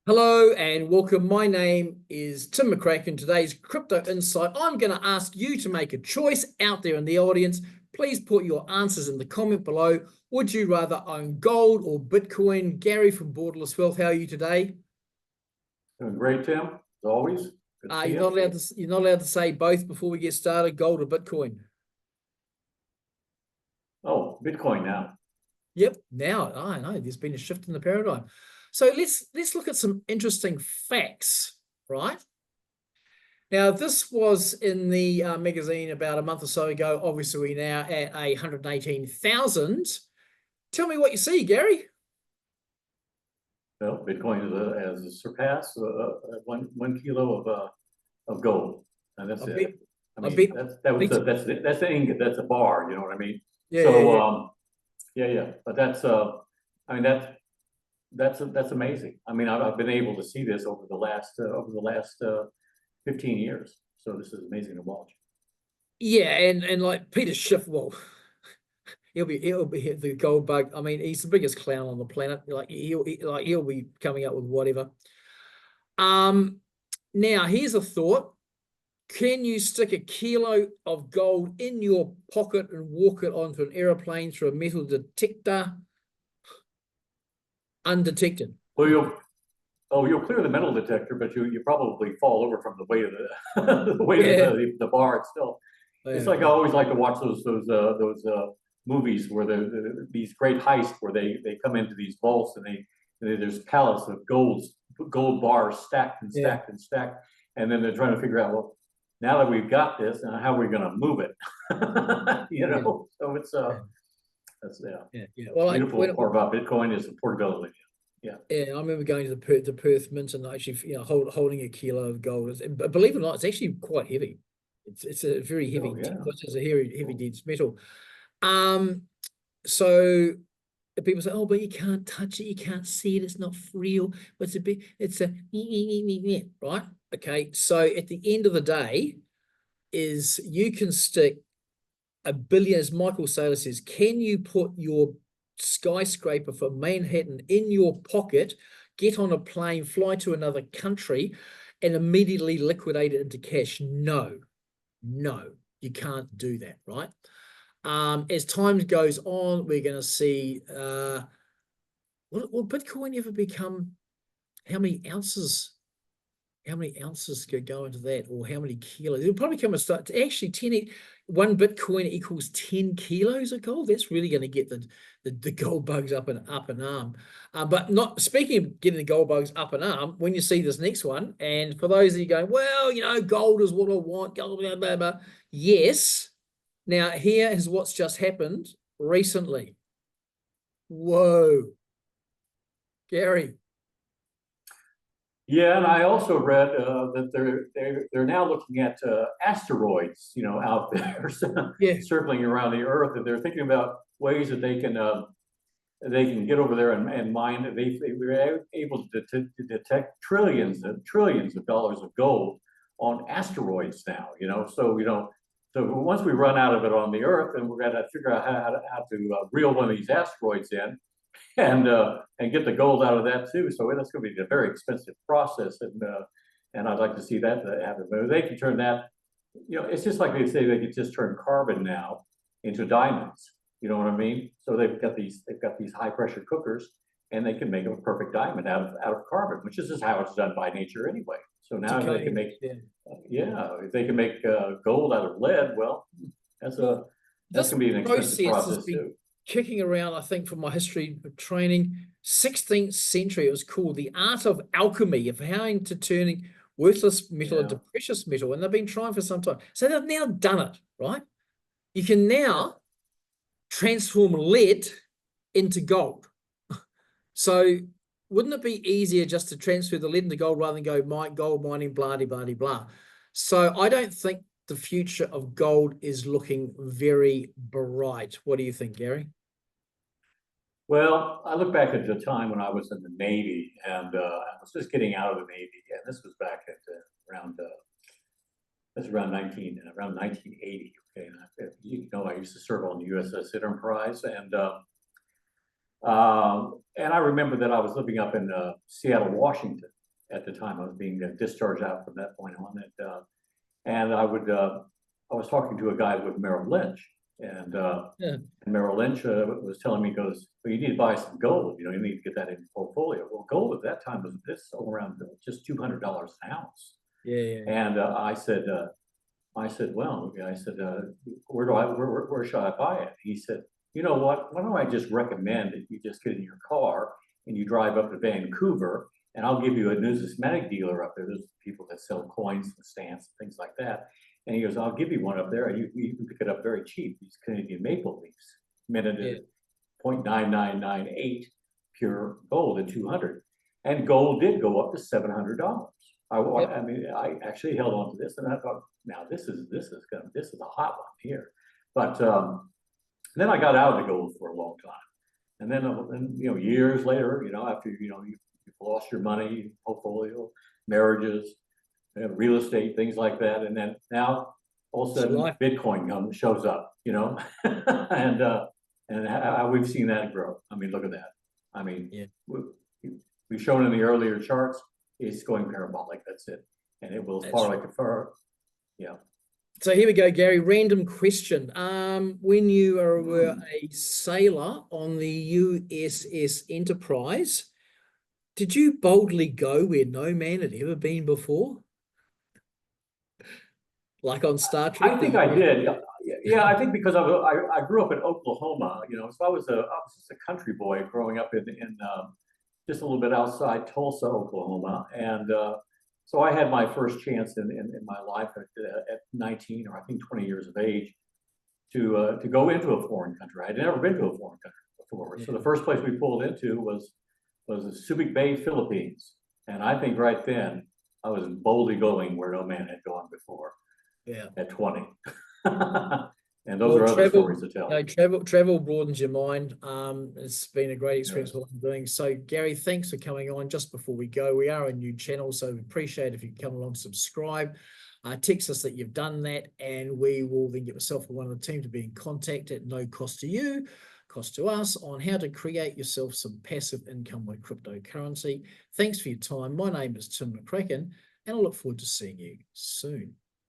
Hello and welcome. My name is Tim McCracken. Today's Crypto Insight. I'm going to ask you to make a choice out there in the audience. Please put your answers in the comment below. Would you rather own gold or Bitcoin? Gary from Borderless Wealth, how are you today? Doing great, Tim, as always. Good to see you. You're not allowed to say both before we get started, gold or Bitcoin. Oh, Bitcoin now. Yep. Now, I know there's been a shift in the paradigm. So let's look at some interesting facts, right? Now, this was in the magazine about a month or so ago. Obviously, we're now at 118,000. Tell me what you see, Gary. Well, Bitcoin has surpassed 1 kilo of gold, and that's it. I mean, that's the ingot, that's a bar. You know what I mean? Yeah. So, yeah. But that's I mean that's amazing. I mean, I've been able to see this over the last 15 years. So this is amazing to watch. Yeah, and like Peter Schiff, well, he'll be the gold bug. I mean, he's the biggest clown on the planet. Like he'll be coming up with whatever. Now here's a thought. Can you stick a kilo of gold in your pocket and walk it onto an airplane through a metal detector undetected? Well, you'll clear the metal detector, but you probably fall over from the weight of the of the bar itself. It's like I always like to watch those movies where these great heists where they come into these vaults and there's pallets of gold bars stacked and stacked and stacked, and then they're trying to figure out, well, now that we've got this, how are we going to move it? So it's that's Well, beautiful part about Bitcoin is the portability. Yeah, I remember going to the Perth Mint and actually, holding a kilo of gold. Believe it or not, it's actually quite heavy. It's a very heavy. It's a heavy dense metal. So people say, oh, but you can't touch it, you can't see it, it's not real. But it's a right. Okay, so at the end of the day, is you can stick a billion, as Michael Saylor says, can you put your skyscraper for Manhattan in your pocket, get on a plane, fly to another country, and immediately liquidate it into cash? No, you can't do that, right? As time goes on, we're going to see, will Bitcoin ever become, how many ounces could go into that, or how many kilos? It'll probably come and start to actually 1 Bitcoin equals 10 kilos of gold. That's really going to get the gold bugs up and arm. But not speaking of getting the gold bugs up and arm, when you see this next one, and for those of you going, well, gold is what I want, gold, blah, blah, blah. Yes. Now, here is what's just happened recently. Whoa. Gary. Yeah, and I also read that they're now looking at asteroids, out there circling around the Earth, and they're thinking about ways that they can get over there and mine. They were able to detect trillions of dollars of gold on asteroids now. So once we run out of it on the Earth, then we're going to figure out how to reel one of these asteroids in and get the gold out of that too. So that's going to be a very expensive process, and I'd like to see that happen. But if they can turn that, it's just like they say they could just turn carbon now into diamonds. You know what I mean? So they've got these high pressure cookers, and they can make a perfect diamond out of carbon, which is just how it's done by nature anyway. So now they can make if they can make gold out of lead, well, that's going to be an expensive process too. Kicking around, I think, from my history of training, 16th century, it was called the art of alchemy, of how to turning worthless metal into precious metal, and they've been trying for some time. So they've now done it, right? You can now transform lead into gold. So wouldn't it be easier just to transfer the lead into gold rather than go gold mining, blah, blah, blah, blah. So I don't think the future of gold is looking very bright. What do you think, Gary? Well, I look back at the time when I was in the Navy, and I was just getting out of the Navy, and this was back at around 1980. Okay, and I used to serve on the USS Enterprise, and I remember that I was living up in Seattle, Washington, at the time. I was being discharged out from that point on. And I was talking to a guy with Merrill Lynch, and Merrill Lynch was telling me, goes, well, you need to buy some gold. You need to get that in your portfolio. Well, gold at that time was around just $200 an ounce. Yeah. And I said, well, where should I buy it? He said, you know what? Why don't I just recommend that you just get in your car and you drive up to Vancouver, and I'll give you a numismatic dealer up there. There's people that sell coins and stamps and things like that. And he goes, I'll give you one up there, and you can pick it up very cheap. These Canadian maple leafs, minted at 0.9998 pure gold at 200. And gold did go up to $700. I mean, I actually held on to this, and I thought, now this is a hot one here. But then I got out of the gold for a long time, and then years later, after you've lost your money, portfolio, marriages, real estate, things like that, and then now all of a sudden Bitcoin shows up, and how we've seen that grow. I mean, look at that. I mean, we've shown in the earlier charts, it's going parabolic. That's it, and it will far like a fur. Yeah. So here we go, Gary. Random question. When you were a sailor on the USS Enterprise, did you boldly go where no man had ever been before? Like on Star Trek? I think I did. Yeah, I think because I grew up in Oklahoma, so I was just a country boy growing up in just a little bit outside Tulsa, Oklahoma, and so I had my first chance in my life at 19 or I think 20 years of age to go into a foreign country. I'd never been to a foreign country before, so the first place we pulled into was the Subic Bay, Philippines, and I think right then I was boldly going where no man had gone before. Yeah. At 20. And those are other stories to tell. Travel broadens your mind. It's been a great experience what I'm doing. So Gary, thanks for coming on. Just before we go, we are a new channel, so we appreciate if you come along, subscribe, text us that you've done that, and we will then get myself or one of the team to be in contact at no cost to you, cost to us, on how to create yourself some passive income with cryptocurrency. Thanks for your time. My name is Tim McCracken, and I look forward to seeing you soon.